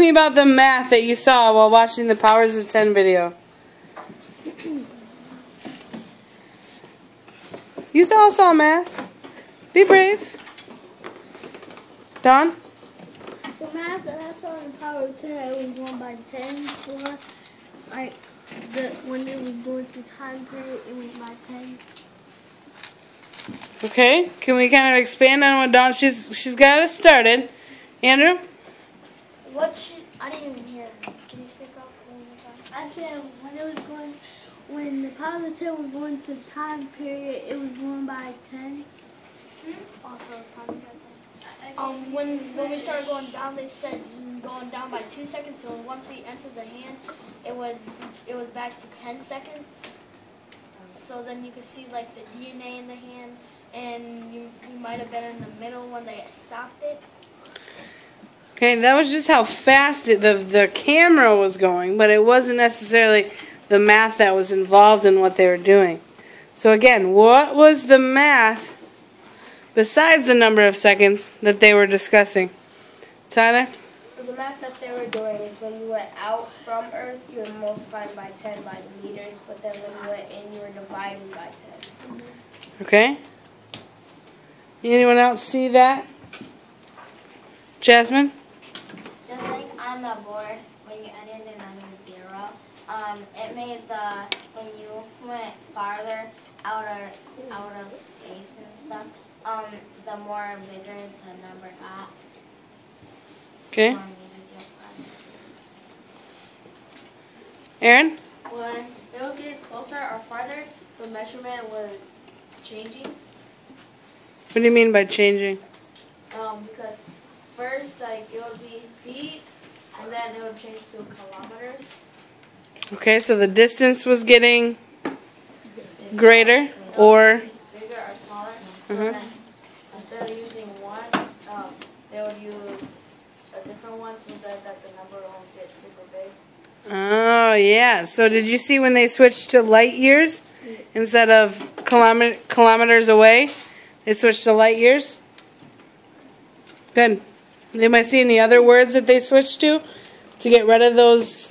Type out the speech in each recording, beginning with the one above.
Tell me about the math that you saw while watching the Powers of 10 video. You all saw math. Be brave. Don? So math that I saw in the Power of 10, I was 1 by 10. For when it was going through time period, it was by 10. Okay. Can we kind of expand on what Don? She's got us started. Andrew? I didn't even hear. Can you speak up? I said when the Power of 10 was going to time period, it was going by 10. Also, it's time period. When we started going down, they said going down by 2 seconds. So once we entered the hand, it was back to 10 seconds. So then you could see like the DNA in the hand, and you might have been in the middle when they stopped it. Okay, that was just how fast the camera was going, but it wasn't necessarily the math that was involved in what they were doing. So again, what was the math besides the number of seconds that they were discussing? Tyler? The math that they were doing is when you went out from Earth, you were multiplying by 10 by the meters, but then when you went in, you were dividing by 10. Okay. Anyone else see that? Jasmine? Just like on the board, when you ended in on 0, it made when you went farther out of space and stuff, the more bigger the number got. Okay. Aaron? When it was getting closer or farther, the measurement was changing. What do you mean by changing? Because first, like, it would be feet, and then it would change to kilometers. Okay, so the distance was getting greater or Bigger or smaller. So then, instead of using one, they would use a different one so that the number won't get super big. Oh, yeah. So did you see when they switched to light years instead of kilometers away? They switched to light years? Good. Anybody see any other words that they switched to get rid of those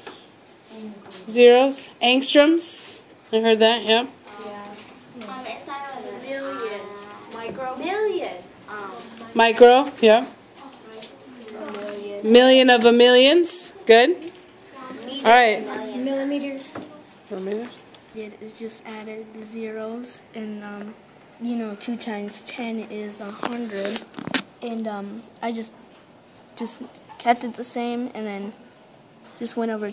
zeros? Angstroms? I heard that, yep. It started with Million. micro. Million. Micro, yeah. Million of a millions. Good. All right. Millimeters. Millimeters. It's just added the zeros, and 2 times 10 is 100, and I just kept it the same, and then just went over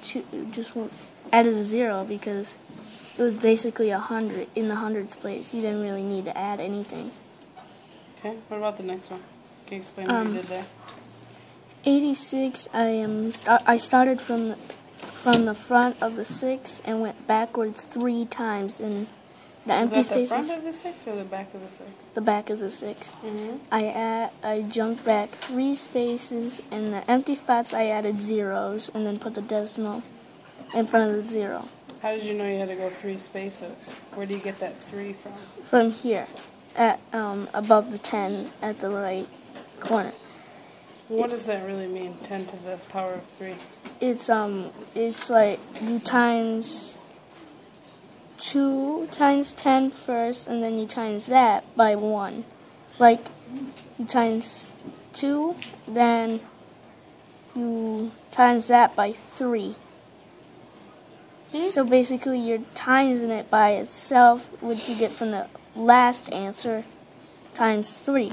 added a 0 because it was basically 100 in the hundreds place. You didn't really need to add anything. Okay. What about the next one? Can you explain what you did there? 86. I started from the front of the 6 and went backwards 3 times in the empty spaces. Is that the front of the 6 or the back of the 6? The back of the 6. Mm-hmm. I jumped back 3 spaces, and the empty spots I added zeros and then put the decimal in front of the 0. How did you know you had to go 3 spaces? Where do you get that 3 from? From here, at above the 10 at the right corner. What does that really mean? 10 to the power of 3. It's like you times 2 times 10 first, and then you times that by 1. Like, you times 2, then you times that by 3. So basically you're timesing it by itself, which you get from the last answer, times 3.